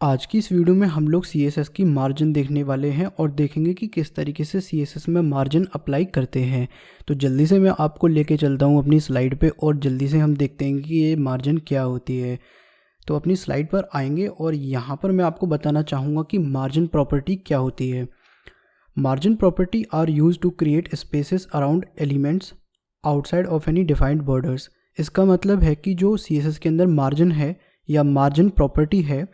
आज की इस वीडियो में हम लोग CSS की मार्जिन देखने वाले हैं और देखेंगे कि किस तरीके से CSS में मार्जिन अप्लाई करते हैं। तो जल्दी से मैं आपको लेके चलता हूँ अपनी स्लाइड पे और जल्दी से हम देखते हैं कि ये मार्जिन क्या होती है। तो अपनी स्लाइड पर आएंगे और यहाँ पर मैं आपको बताना चाहूँगा कि मार्जिन प्रॉपर्टी क्या होती है। Margin property are use to create spaces around elements outside of any defined borders. इसका मतलब है कि जो CSS के अंदर मार्जिन है या मार्जिन प्रॉपर्टी है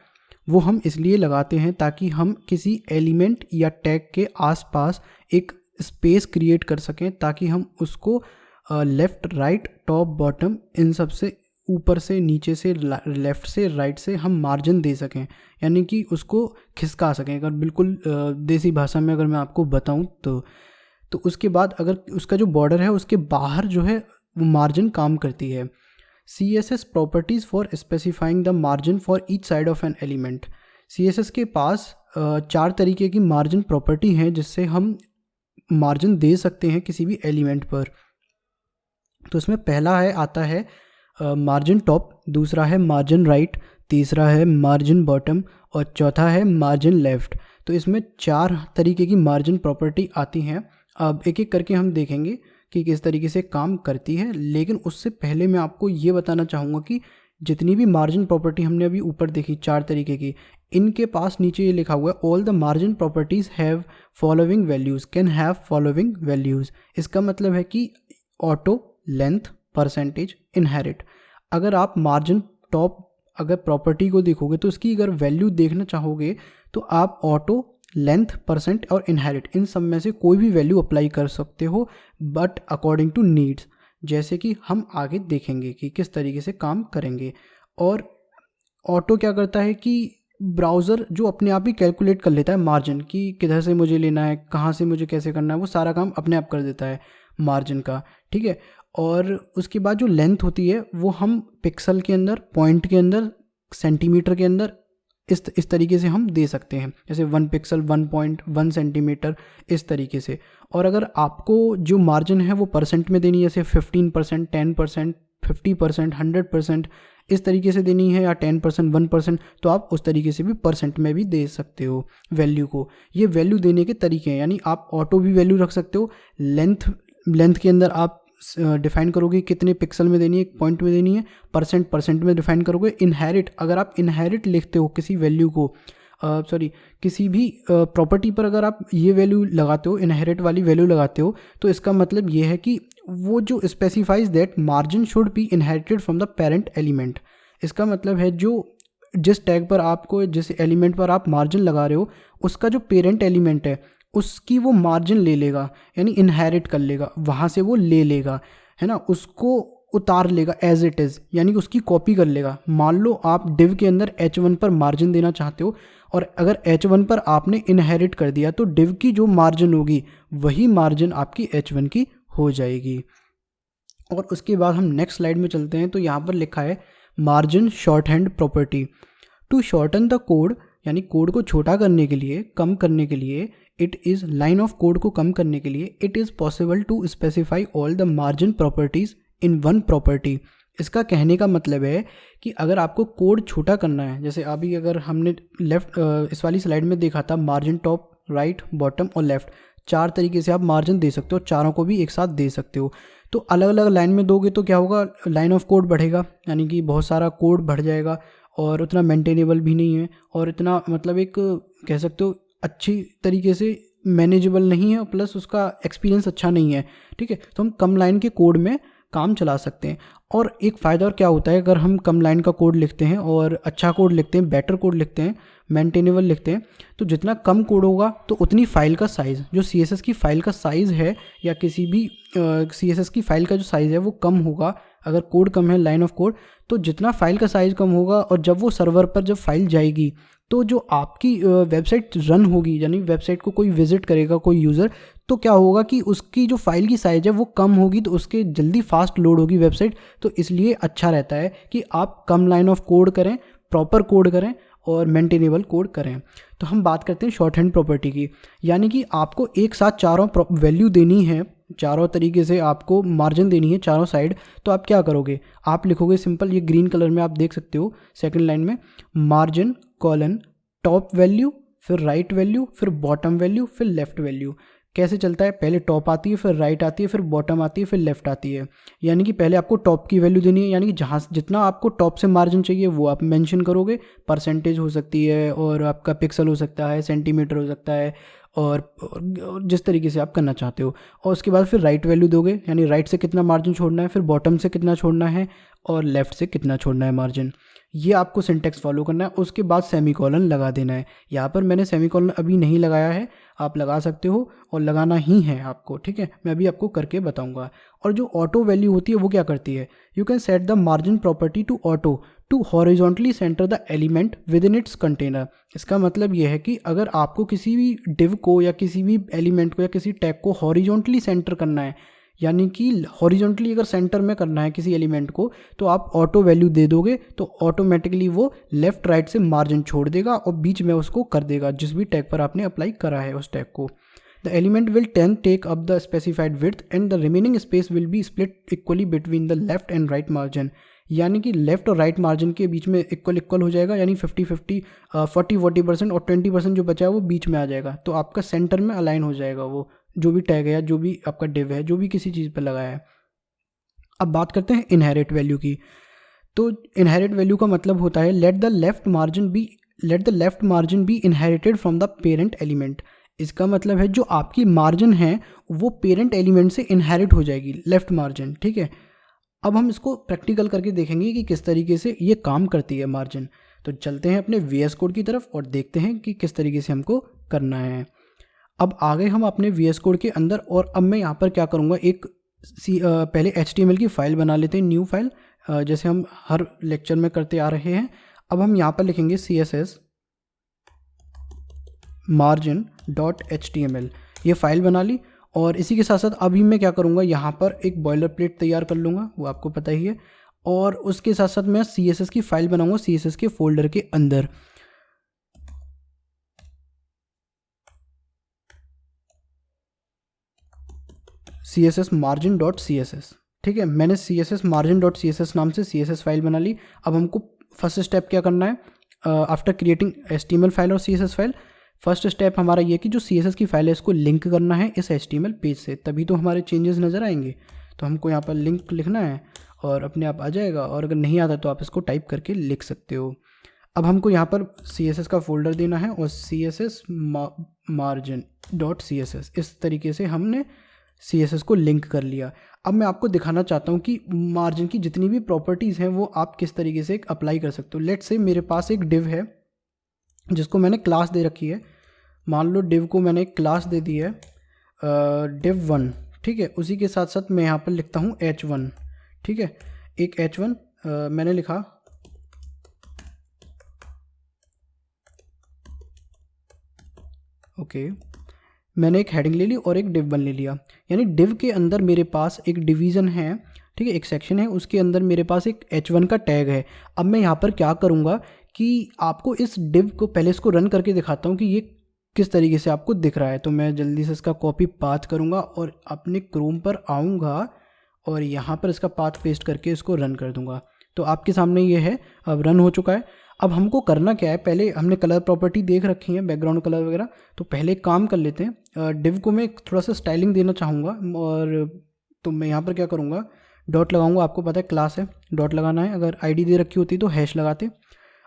वो हम इसलिए लगाते हैं ताकि हम किसी एलिमेंट या टैग के आसपास एक स्पेस क्रिएट कर सकें, ताकि हम उसको left right top bottom in सब से ऊपर से नीचे से लेफ़्ट से राइट से हम मार्जिन दे सकें, यानी कि उसको खिसका सकें। अगर बिल्कुल देसी भाषा में अगर मैं आपको बताऊं तो उसके बाद अगर उसका जो बॉर्डर है उसके बाहर जो है वो मार्जिन काम करती है। CSS properties for specifying the margin for each side of an element. CSS के पास 4 तरीके की मार्जिन प्रॉपर्टी हैं जिससे हम मार्जिन दे सकते हैं किसी भी एलिमेंट पर। तो इसमें पहला आता है मार्जिन टॉप, दूसरा है मार्जिन राइट, तीसरा है मार्जिन बॉटम और चौथा है मार्जिन लेफ़्ट। तो इसमें 4 तरीके की मार्जिन प्रॉपर्टी आती हैं। अब एक एक करके हम देखेंगे कि किस तरीके से काम करती है, लेकिन उससे पहले मैं आपको ये बताना चाहूँगा कि जितनी भी मार्जिन प्रॉपर्टी हमने अभी ऊपर देखी 4 तरीके की, इनके पास नीचे ये लिखा हुआ है all the margin properties have following values can have following values. इसका मतलब है कि ऑटो, लेंथ, परसेंटेज, इनहेरिट। अगर आप मार्जिन टॉप अगर प्रॉपर्टी को देखोगे तो उसकी अगर वैल्यू देखना चाहोगे तो आप ऑटो, लेंथ, परसेंट और इनहेरिट इन सब में से कोई भी वैल्यू अप्लाई कर सकते हो, बट अकॉर्डिंग टू नीड्स, जैसे कि हम आगे देखेंगे कि किस तरीके से काम करेंगे। और ऑटो क्या करता है कि ब्राउज़र जो अपने आप ही कैलकुलेट कर लेता है मार्जिन कि किधर से मुझे लेना है, कहाँ से मुझे कैसे करना है, वो सारा काम अपने आप कर देता है मार्जिन का, ठीक है। और उसके बाद जो लेंथ होती है वो हम पिक्सल के अंदर, पॉइंट के अंदर, सेंटीमीटर के अंदर इस तरीके से हम दे सकते हैं, जैसे 1 पिक्सल 1.1 सेंटीमीटर, इस तरीके से। और अगर आपको जो मार्जिन है वो परसेंट में देनी है, जैसे 15%, 10%, 50%, 100% इस तरीके से देनी है, या 10%, 1%, तो आप उस तरीके से भी परसेंट में भी दे सकते हो वैल्यू को। ये वैल्यू देने के तरीके हैं, यानी आप ऑटो भी वैल्यू रख सकते हो, लेंथ के अंदर आप डिफाइन करोगे कितने पिक्सल में देनी है, पॉइंट में देनी है, परसेंट में डिफाइन करोगे। इनहेरिट, अगर आप इनहेरिट लिखते हो किसी वैल्यू को, किसी भी प्रॉपर्टी पर अगर आप ये वैल्यू लगाते हो, इनहेरिट वाली वैल्यू लगाते हो, तो इसका मतलब ये है कि वो जो specifies that margin should be inherited from the parent element. इसका मतलब है जो जिस टैग पर आपको, जिस एलिमेंट पर आप मार्जिन लगा रहे हो, उसका जो पेरेंट एलिमेंट है उसकी वो मार्जिन ले लेगा, यानी इनहेरिट कर लेगा, वहाँ से वो ले लेगा, है ना, उसको उतार लेगा एज इट इज़, यानी कि उसकी कॉपी कर लेगा। मान लो आप डिव के अंदर H1 पर मार्जिन देना चाहते हो और अगर H1 पर आपने इनहेरिट कर दिया तो डिव की जो मार्जिन होगी वही मार्जिन आपकी H1 की हो जाएगी। और उसके बाद हम नेक्स्ट स्लाइड में चलते हैं। तो यहाँ पर लिखा है margin shorthand property. To shorten the code, यानी कोड को छोटा करने के लिए, कम करने के लिए, it is line of code को कम करने के लिए it is possible to specify all the margin properties in one property. इसका कहने का मतलब है कि अगर आपको कोड छोटा करना है, जैसे अभी अगर हमने इस वाली स्लाइड में देखा था मार्जिन टॉप, राइट, बॉटम और लेफ़्ट, 4 तरीके से आप मार्जिन दे सकते हो, चारों को भी एक साथ दे सकते हो। तो अलग अलग लाइन में दोगे तो क्या होगा, लाइन ऑफ कोड बढ़ेगा, यानी कि बहुत सारा कोड बढ़ जाएगा और उतना मेंटेनेबल भी नहीं है और इतना मतलब एक कह सकते हो अच्छी तरीके से मैनेजेबल नहीं है, प्लस उसका एक्सपीरियंस अच्छा नहीं है, ठीक है। तो हम कम लाइन के कोड में काम चला सकते हैं। और एक फ़ायदा और क्या होता है, अगर हम कम लाइन का कोड लिखते हैं और अच्छा कोड लिखते हैं, बेटर कोड लिखते हैं, मेंटेनेबल लिखते हैं, तो जितना कम कोड होगा तो उतनी फ़ाइल का साइज़, जो CSS की फ़ाइल का साइज़ है या किसी भी CSS की फ़ाइल का जो साइज़ है वो कम होगा। अगर कोड कम है, लाइन ऑफ कोड, तो जितना फ़ाइल का साइज़ कम होगा और जब वो सर्वर पर जब फाइल जाएगी तो जो आपकी वेबसाइट रन होगी, यानी वेबसाइट को कोई विजिट करेगा कोई यूज़र, तो क्या होगा कि उसकी जो फाइल की साइज़ है वो कम होगी, तो उसके जल्दी फास्ट लोड होगी वेबसाइट। तो इसलिए अच्छा रहता है कि आप कम लाइन ऑफ कोड करें, प्रॉपर कोड करें और मेंटेनेबल कोड करें। तो हम बात करते हैं शॉर्ट हैंड प्रॉपर्टी की, यानी कि आपको एक साथ चारों वैल्यू देनी है, चारों तरीके से आपको मार्जिन देनी है चारों साइड। तो आप क्या करोगे, आप लिखोगे सिंपल, ये ग्रीन कलर में आप देख सकते हो सेकंड लाइन में, मार्जिन कॉलन टॉप वैल्यू, फिर राइट वैल्यू, फिर बॉटम वैल्यू, फिर लेफ्ट वैल्यू। कैसे चलता है, पहले टॉप आती है, फिर राइट आती है, फिर बॉटम आती है, फिर लेफ्ट आती है। यानी कि पहले आपको टॉप की वैल्यू देनी है, यानी कि जहाँ जितना आपको टॉप से मार्जिन चाहिए वो आप मेंशन करोगे। परसेंटेज हो सकती है, और आपका पिक्सल हो सकता है, सेंटीमीटर हो सकता है, और जिस तरीके से आप करना चाहते हो। और उसके बाद फिर राइट वैल्यू दोगे, यानी राइट से कितना मार्जिन छोड़ना है, फिर बॉटम से कितना छोड़ना है, और लेफ़्ट से कितना छोड़ना है मार्जिन। ये आपको सिंटेक्स फॉलो करना है। उसके बाद सेमीकोलन लगा देना है। यहाँ पर मैंने सेमीकोलन अभी नहीं लगाया है, आप लगा सकते हो, और लगाना ही है आपको, ठीक है। मैं अभी आपको करके बताऊंगा। और जो ऑटो वैल्यू होती है वो क्या करती है, you can set the margin property to auto to horizontally center the element within its container. इसका मतलब ये है कि अगर आपको किसी भी डिव को या किसी भी एलिमेंट को या किसी टैग को हॉरिजॉन्टली सेंटर करना है, यानी कि हॉरिजॉन्टली अगर सेंटर में करना है किसी एलिमेंट को, तो आप ऑटो वैल्यू दे दोगे तो ऑटोमेटिकली वो लेफ्ट राइट से मार्जिन छोड़ देगा और बीच में उसको कर देगा जिस भी टैग पर आपने अप्लाई करा है उस टैग को। The element will ten take up the specified width and the remaining space will be split equally between the left and right margin. यानी कि लेफ्ट और राइट मार्जिन के बीच में इक्वल हो जाएगा, यानी 50-50 40% और 20% जो बचा है वो बीच में आ जाएगा। तो आपका सेंटर में अलाइन हो जाएगा वो जो भी टैग है या जो भी आपका डिव है, जो भी किसी चीज़ पर लगाया है। अब बात करते हैं इनहेरिट वैल्यू की। तो इनहेरिट वैल्यू का मतलब होता है let the left margin B inherited from the parent element. इसका मतलब है जो आपकी मार्जिन है वो पेरेंट एलिमेंट से इनहेरिट हो जाएगी, लेफ्ट मार्जिन, ठीक है। अब हम इसको प्रैक्टिकल करके देखेंगे कि किस तरीके से ये काम करती है मार्जिन। तो चलते हैं अपने VS कोड की तरफ और देखते हैं कि किस तरीके से हमको करना है। अब आ गए हम अपने VS कोड के अंदर, और अब मैं यहाँ पर क्या करूँगा, पहले HTML की फ़ाइल बना लेते हैं, न्यू फाइल, जैसे हम हर लेक्चर में करते आ रहे हैं। अब हम यहाँ पर लिखेंगे CSS margin.html, ये फ़ाइल बना ली। और इसी के साथ साथ अभी मैं क्या करूँगा, यहाँ पर एक बॉयलर प्लेट तैयार कर लूँगा, वो आपको पता ही है। और उसके साथ साथ मैं CSS की फ़ाइल बनाऊँगा CSS के फोल्डर के अंदर। CSS margin.css, ठीक है। मैंने CSS margin.css नाम से CSS फाइल बना ली। अब हमको फर्स्ट स्टेप क्या करना है, आफ्टर क्रिएटिंग HTML फाइल और CSS फाइल, फर्स्ट स्टेप हमारा ये कि जो CSS की फाइल है इसको लिंक करना है इस HTML पेज से, तभी तो हमारे चेंजेस नज़र आएंगे। तो हमको यहाँ पर लिंक लिखना है और अपने आप आ जाएगा, और अगर नहीं आता तो आप इसको टाइप करके लिख सकते हो। अब हमको यहाँ पर CSS का फोल्डर देना है और CSS margin.css, इस तरीके से हमने CSS को लिंक कर लिया। अब मैं आपको दिखाना चाहता हूँ कि मार्जिन की जितनी भी प्रॉपर्टीज़ हैं वो आप किस तरीके से अप्लाई कर सकते हो। लेट्स से मेरे पास एक डिव है जिसको मैंने क्लास दे रखी है। मान लो डिव को मैंने एक क्लास दे दी है div1, ठीक है। उसी के साथ साथ मैं यहाँ पर लिखता हूँ h1, ठीक है। एक h1 मैंने लिखा, ओके। मैंने एक हेडिंग ले ली और एक div1 ले लिया, यानी डिव के अंदर मेरे पास एक डिवीज़न है, ठीक है, एक सेक्शन है, उसके अंदर मेरे पास एक h1 का टैग है। अब मैं यहाँ पर क्या करूँगा कि आपको इस डिव को पहले इसको रन करके दिखाता हूँ कि ये किस तरीके से आपको दिख रहा है। तो मैं जल्दी से इसका कॉपी पाथ करूँगा और अपने क्रोम पर आऊँगा और यहाँ पर इसका पाथ पेस्ट करके इसको रन कर दूँगा। तो आपके सामने ये है, अब रन हो चुका है। अब हमको करना क्या है, पहले हमने कलर प्रॉपर्टी देख रखी है, बैकग्राउंड कलर वगैरह, तो पहले एक काम कर लेते हैं। डिव को मैं थोड़ा सा स्टाइलिंग देना चाहूँगा, और तो मैं यहाँ पर क्या करूँगा, डॉट लगाऊंगा। आपको पता है क्लास है, डॉट लगाना है। अगर आईडी दे रखी होती तो हैश लगाते।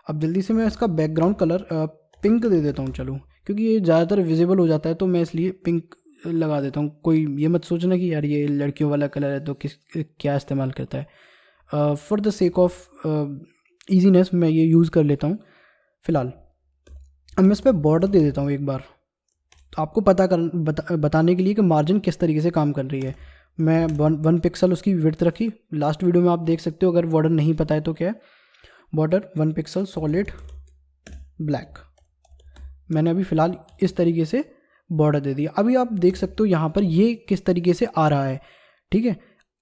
अब जल्दी से मैं इसका बैकग्राउंड कलर पिंक दे देता हूँ, चलो, क्योंकि ये ज़्यादातर विजिबल हो जाता है तो मैं इसलिए पिंक लगा देता हूँ। कोई ये मत सोचना कि यार ये लड़कियों वाला कलर है तो क्या इस्तेमाल करता है। For the sake of easiness मैं ये यूज़ कर लेता हूँ फ़िलहाल। अब मैं इस पर बॉर्डर दे देता हूँ एक बार, तो आपको बताने के लिए कि मार्जिन किस तरीके से काम कर रही है। मैं 1 पिक्सल उसकी विड्थ रखी, लास्ट वीडियो में आप देख सकते हो। अगर बॉर्डर नहीं पता है तो क्या है, बॉर्डर 1 पिक्सल सॉलिड ब्लैक। मैंने अभी फ़िलहाल इस तरीके से बॉर्डर दे दिया। अभी आप देख सकते हो यहाँ पर ये किस तरीके से आ रहा है, ठीक है,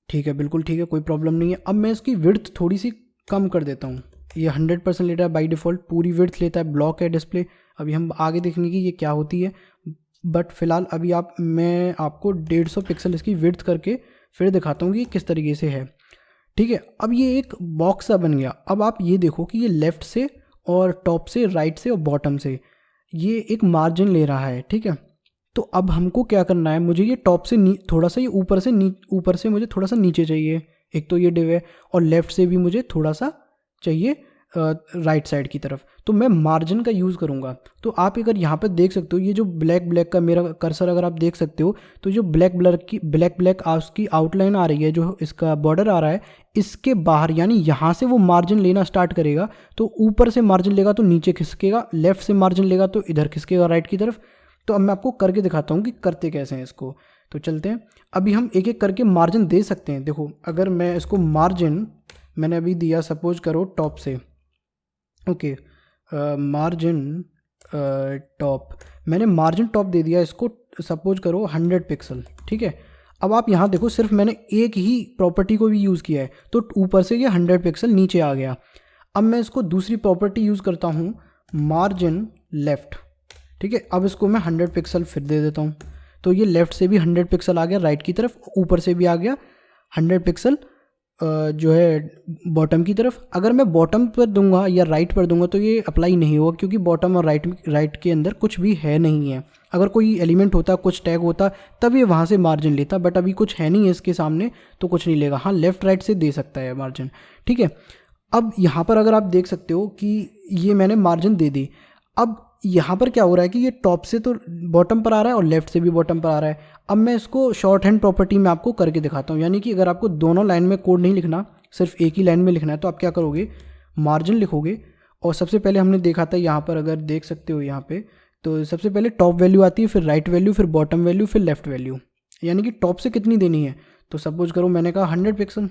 ठीक है, बिल्कुल ठीक है, कोई प्रॉब्लम नहीं है। अब मैं इसकी विड्थ थोड़ी सी कम कर देता हूँ। ये 100% लेता है बाय डिफ़ॉल्ट, पूरी विड्थ लेता है, ब्लॉक है डिस्प्ले। अभी हम आगे देखेंगे कि ये क्या होती है, बट फ़िलहाल अभी मैं आपको 150 पिक्सल इसकी विड्थ करके फिर दिखाता हूँ कि किस तरीके से है, ठीक है। अब ये एक बॉक्स सा बन गया। अब आप ये देखो कि ये लेफ़्ट से और टॉप से, राइट से और बॉटम से ये एक मार्जिन ले रहा है, ठीक है। तो अब हमको क्या करना है, मुझे ये टॉप से थोड़ा सा ये ऊपर से मुझे थोड़ा सा नीचे चाहिए, एक तो ये डिव है, और लेफ़्ट से भी मुझे थोड़ा सा चाहिए राइट साइड की तरफ, तो मैं मार्जिन का यूज़ करूँगा। तो आप अगर यहाँ पर देख सकते हो, ये जो ब्लैक का मेरा कर्सर अगर आप देख सकते हो, तो जो ब्लैक उसकी आउटलाइन आ रही है, जो इसका बॉर्डर आ रहा है, इसके बाहर यानी यहाँ से वो मार्जिन लेना स्टार्ट करेगा। तो ऊपर से मार्जिन लेगा तो नीचे खिसकेगा, लेफ़्ट से मार्जिन लेगा तो इधर खिसकेगा राइट की तरफ। तो अब मैं आपको करके दिखाता हूँ कि करते कैसे हैं इसको। तो चलते हैं, अभी हम एक एक करके मार्जिन दे सकते हैं। देखो, अगर मैं इसको मार्जिन मैंने अभी दिया, सपोज करो टॉप से, ओके, मार्जिन टॉप, मैंने मार्जिन टॉप दे दिया इसको, सपोज करो 100 पिक्सल, ठीक है। अब आप यहाँ देखो, सिर्फ मैंने एक ही प्रॉपर्टी को भी यूज़ किया है, तो ऊपर से ये 100 पिक्सल नीचे आ गया। अब मैं इसको दूसरी प्रॉपर्टी यूज़ करता हूँ, मार्जिन लेफ़्ट, ठीक है। अब इसको मैं 100 पिक्सल फिर दे देता हूँ, तो ये लेफ़्ट से भी 100 पिक्सल आ गया राइट की तरफ, ऊपर से भी आ गया 100 पिक्सल जो है बॉटम की तरफ। अगर मैं बॉटम पर दूंगा या राइट पर दूंगा तो ये अप्लाई नहीं होगा, क्योंकि बॉटम और राइट के अंदर कुछ भी है नहीं है। अगर कोई एलिमेंट होता, कुछ टैग होता, तब ये वहाँ से मार्जिन लेता, बट अभी कुछ है नहीं है इसके सामने, तो कुछ नहीं लेगा। हाँ, लेफ़्ट राइट से दे सकता है मार्जिन, ठीक है। अब यहाँ पर अगर आप देख सकते हो कि ये मैंने मार्जिन दे दी। अब यहाँ पर क्या हो रहा है कि ये टॉप से तो बॉटम पर आ रहा है और लेफ़्ट से भी बॉटम पर आ रहा है। अब मैं इसको शॉर्ट हैंड प्रॉपर्टी में आपको करके दिखाता हूँ, यानी कि अगर आपको दोनों लाइन में कोड नहीं लिखना, सिर्फ एक ही लाइन में लिखना है, तो आप क्या करोगे, मार्जिन लिखोगे। और सबसे पहले हमने देखा था यहाँ पर, अगर देख सकते हो यहाँ पे, तो सबसे पहले टॉप वैल्यू आती है, फिर राइट वैल्यू, फिर बॉटम वैल्यू, फिर लेफ़्ट वैल्यू, यानी कि टॉप से कितनी देनी है। तो सपोज करो मैंने कहा 100 पिक्सल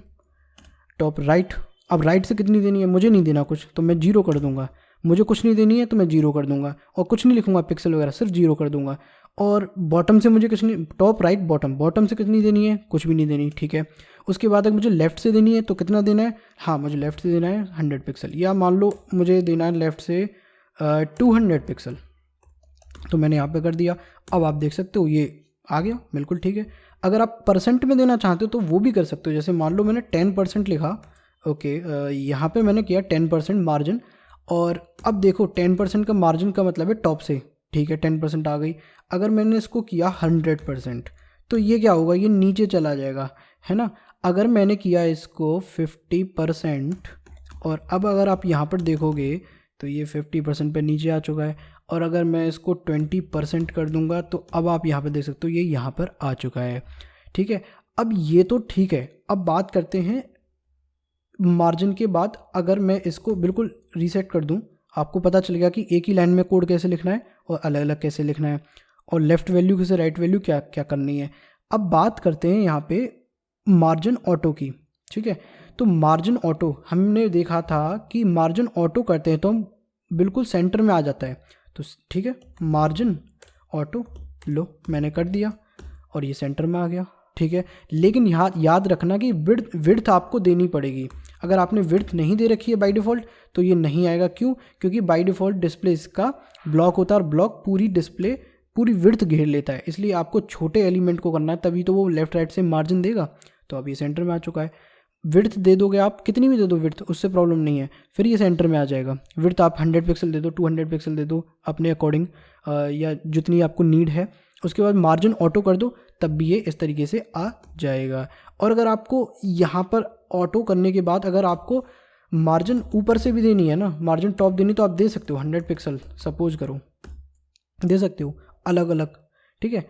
टॉप राइट। अब राइट से कितनी देनी है, मुझे नहीं देना कुछ, तो मैं 0 कर दूंगा। मुझे कुछ नहीं देनी है तो मैं 0 कर दूंगा, और कुछ नहीं लिखूंगा पिक्सल वगैरह, सिर्फ 0 कर दूंगा। और बॉटम से मुझे कुछ नहीं, टॉप राइट बॉटम से कितनी देनी है, कुछ भी नहीं देनी, ठीक है। उसके बाद अगर मुझे लेफ़्ट से देनी है तो कितना देना है, हाँ मुझे लेफ़्ट से देना है 100 पिक्सल, या मान लो मुझे देना है लेफ़्ट से 200 पिक्सल, तो मैंने यहाँ पे कर दिया। अब आप देख सकते हो ये आ गया, बिल्कुल ठीक है। अगर आप परसेंट में देना चाहते हो तो वो भी कर सकते हो, जैसे मान लो मैंने 10% लिखा, ओके, यहाँ पे मैंने किया 10% मार्जिन। और अब देखो 10% का मार्जिन का मतलब है टॉप से, ठीक है, 10% आ गई। अगर मैंने इसको किया 100%, तो ये क्या होगा, ये नीचे चला जाएगा, है ना। अगर मैंने किया इसको 50%, और अब अगर आप यहाँ पर देखोगे तो ये 50% पे नीचे आ चुका है। और अगर मैं इसको 20% कर दूंगा तो अब आप यहाँ पर देख सकते हो ये यहाँ पर आ चुका है, ठीक है। अब ये तो ठीक है। अब बात करते हैं मार्जिन के बाद, अगर मैं इसको बिल्कुल रीसेट कर दूं, आपको पता चल गया कि एक ही लाइन में कोड कैसे लिखना है और अलग अलग कैसे लिखना है, और लेफ़्ट वैल्यू कैसे, राइट वैल्यू क्या क्या करनी है। अब बात करते हैं यहाँ पे मार्जिन ऑटो की, ठीक है। तो मार्जिन ऑटो हमने देखा था कि मार्जिन ऑटो करते हैं तो हम बिल्कुल सेंटर में आ जाता है, तो ठीक है, मार्जिन ऑटो लो मैंने कर दिया और ये सेंटर में आ गया, ठीक है। लेकिन यहाँ याद रखना कि विड्थ आपको देनी पड़ेगी। अगर आपने विड्थ नहीं दे रखी है बाय डिफ़ॉल्ट तो ये नहीं आएगा। क्यों? क्योंकि बाय डिफ़ॉल्ट डिस्प्ले इसका ब्लॉक होता है और ब्लॉक पूरी डिस्प्ले पूरी विड्थ घेर लेता है, इसलिए आपको छोटे एलिमेंट को करना है, तभी तो वो लेफ्ट राइट से मार्जिन देगा। तो अब ये सेंटर में आ चुका है। विड्थ दे दोगे आप, कितनी भी दे दो विड्थ, उससे प्रॉब्लम नहीं है, फिर ये सेंटर में आ जाएगा। विड्थ आप 100 पिक्सल दे दो, 200 पिक्सल दे दो अपने अकॉर्डिंग, या जितनी आपको नीड है। उसके बाद मार्जिन ऑटो कर दो, तब भी ये इस तरीके से आ जाएगा। और अगर आपको यहाँ पर ऑटो करने के बाद अगर आपको मार्जिन ऊपर से भी देनी है ना, मार्जिन टॉप देनी, तो आप दे सकते हो 100 पिक्सल सपोज करो, दे सकते हो अलग अलग, ठीक है।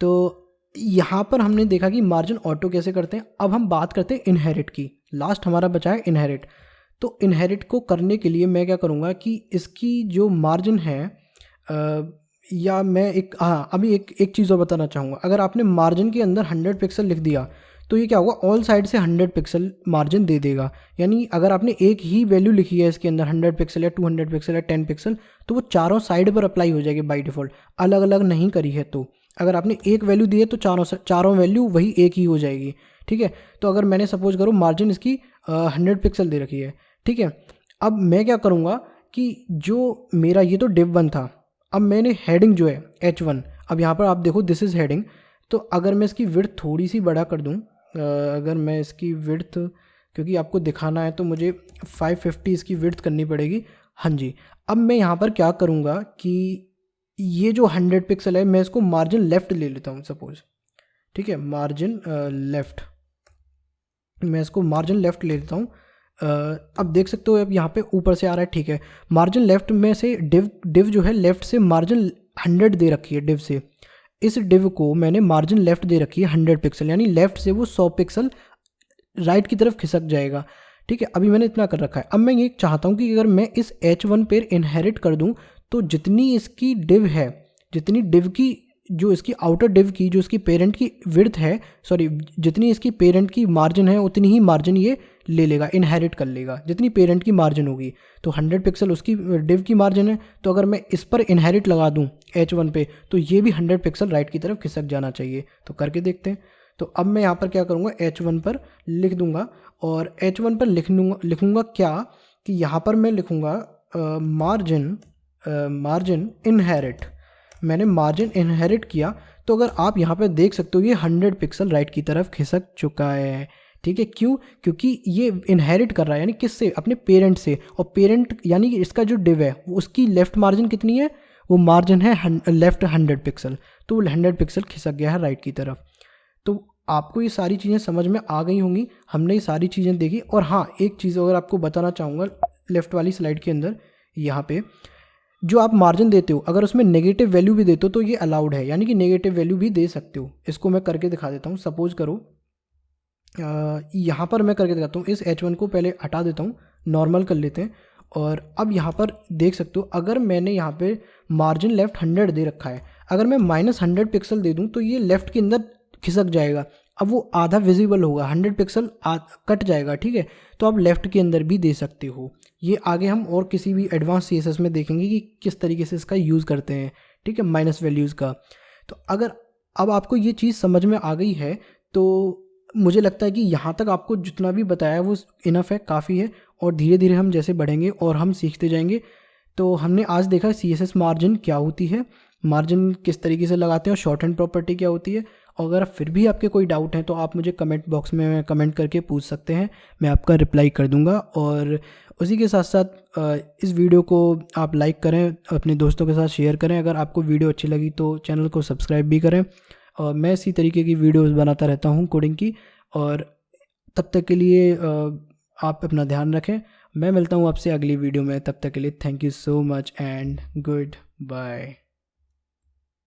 तो यहाँ पर हमने देखा कि मार्जिन ऑटो कैसे करते हैं। अब हम बात करते हैं इनहेरिट की। लास्ट हमारा बचा है इनहेरिट। तो इनहेरिट को करने के लिए मैं क्या करूँगा कि इसकी जो मार्जिन है, या मैं अभी एक चीज़ और बताना चाहूँगा। अगर आपने मार्जिन के अंदर 100 पिक्सल लिख दिया तो ये क्या होगा, ऑल साइड से 100 पिक्सल मार्जिन दे देगा। यानी अगर आपने एक ही वैल्यू लिखी है इसके अंदर 100 पिक्सल या 200 पिक्सल या 10 पिक्सल, तो वो चारों साइड पर अप्लाई हो जाएगी बाय डिफ़ॉल्ट, अलग अलग नहीं करी है। तो अगर आपने एक वैल्यू दी है तो चारों वैल्यू वही एक ही हो जाएगी, ठीक है। तो अगर मैंने सपोज करो मार्जिन इसकी 100 पिक्सल दे रखी है, ठीक है। अब मैं क्या करूँगा कि जो मेरा ये तो div 1 था, अब मैंने हेडिंग जो है H1, अब यहाँ पर आप देखो दिस इज़ हेडिंग। तो अगर मैं इसकी विड्थ थोड़ी सी बड़ा कर दूँ, अगर मैं इसकी विड्थ, क्योंकि आपको दिखाना है तो मुझे 550 इसकी विड्थ करनी पड़ेगी, हाँ जी, अब मैं यहाँ पर क्या करूँगा कि ये जो 100 पिक्सल है मैं इसको मार्जिन लेफ़्ट ले लेता हूँ सपोज़, ठीक है, मार्जिन लेफ़्ट, मैं इसको मार्जिन लेफ़्ट ले लेता हूँ। अब देख सकते हो अब यहाँ पे ऊपर से आ रहा है, ठीक है। मार्जिन लेफ़्ट में से डिव जो है लेफ़्ट से मार्जिन 100 दे रखी है डिव से। इस डिव को मैंने मार्जिन लेफ़्ट दे रखी है 100 पिक्सल, यानी लेफ़्ट से वो 100 पिक्सल राइट की तरफ खिसक जाएगा, ठीक है। अभी मैंने इतना कर रखा है। अब मैं ये चाहता हूँ कि अगर मैं इस H1 पर इनहेरिट कर दूँ तो जितनी इसकी डिव है, जितनी डिव की जो इसकी आउटर डिव की जो इसकी पेरेंट की विड्थ है, सॉरी जितनी इसकी पेरेंट की मार्जिन है उतनी ही मार्जिन ये ले लेगा, इनहेरिट कर लेगा। जितनी पेरेंट की मार्जिन होगी तो 100 पिक्सल उसकी डिव की मार्जिन है, तो अगर मैं इस पर इनहेरिट लगा दूँ H1 पे तो ये भी 100 पिक्सल राइट की तरफ खिसक जाना चाहिए। तो करके देखते हैं। तो अब मैं यहाँ पर क्या करूँगा, H1 पर लिख दूँगा और H1 पर लिखूँगा क्या कि यहाँ पर मैं लिखूँगा मार्जिन इनहेरिट। मैंने मार्जिन इनहेरिट किया तो अगर आप यहाँ पे देख सकते हो ये 100 पिक्सल राइट की तरफ खिसक चुका है, ठीक है। क्यों? क्योंकि ये इनहेरिट कर रहा है, यानी किससे, अपने पेरेंट से। और पेरेंट यानी कि इसका जो डिव है उसकी लेफ़्ट मार्जिन कितनी है, वो मार्जिन है लेफ़्ट 100 पिक्सल, तो 100 पिक्सल खिसक गया है राइट की तरफ। तो आपको ये सारी चीज़ें समझ में आ गई होंगी, हमने ये सारी चीज़ें देखी। और हाँ, एक चीज़ अगर आपको बताना चाहूँगा, लेफ़्ट वाली स्लाइड के अंदर यहाँ पे जो आप मार्जिन देते हो अगर उसमें नेगेटिव वैल्यू भी देते हो तो ये अलाउड है, यानी कि नेगेटिव वैल्यू भी दे सकते हो। इसको मैं करके दिखा देता हूँ। सपोज करो यहाँ पर मैं करके दिखाता हूँ। इस H1 को पहले हटा देता हूँ, नॉर्मल कर लेते हैं। और अब यहाँ पर देख सकते हो अगर मैंने यहाँ पे मार्जिन लेफ़्ट 100 दे रखा है, अगर मैं -100 पिक्सल दे दूँ तो ये लेफ़्ट के अंदर खिसक जाएगा। अब वो आधा विजिबल होगा, 100 पिक्सल कट जाएगा, ठीक है। तो आप लेफ़्ट के अंदर भी दे सकते हो। ये आगे हम और किसी भी एडवांस CSS में देखेंगे कि किस तरीके से इसका यूज़ करते हैं, ठीक है, माइनस वैल्यूज़ का। तो अगर अब आपको ये चीज़ समझ में आ गई है तो मुझे लगता है कि यहाँ तक आपको जितना भी बताया वो इनफ है, काफ़ी है। और धीरे धीरे हम जैसे बढ़ेंगे और हम सीखते जाएंगे। तो हमने आज देखा CSS मार्जिन क्या होती है, मार्जिन किस तरीके से लगाते हैं और शॉर्ट हैंड प्रॉपर्टी क्या होती है। अगर फिर भी आपके कोई डाउट है तो आप मुझे कमेंट बॉक्स में कमेंट करके पूछ सकते हैं, मैं आपका रिप्लाई कर दूंगा। और उसी के साथ साथ इस वीडियो को आप लाइक करें, अपने दोस्तों के साथ शेयर करें। अगर आपको वीडियो अच्छी लगी तो चैनल को सब्सक्राइब भी करें। और मैं इसी तरीके की वीडियोस बनाता रहता हूँ कोडिंग की। और तब तक के लिए आप अपना ध्यान रखें। मैं मिलता हूँ आपसे अगली वीडियो में, तब तक के लिए thank you so much and good bye.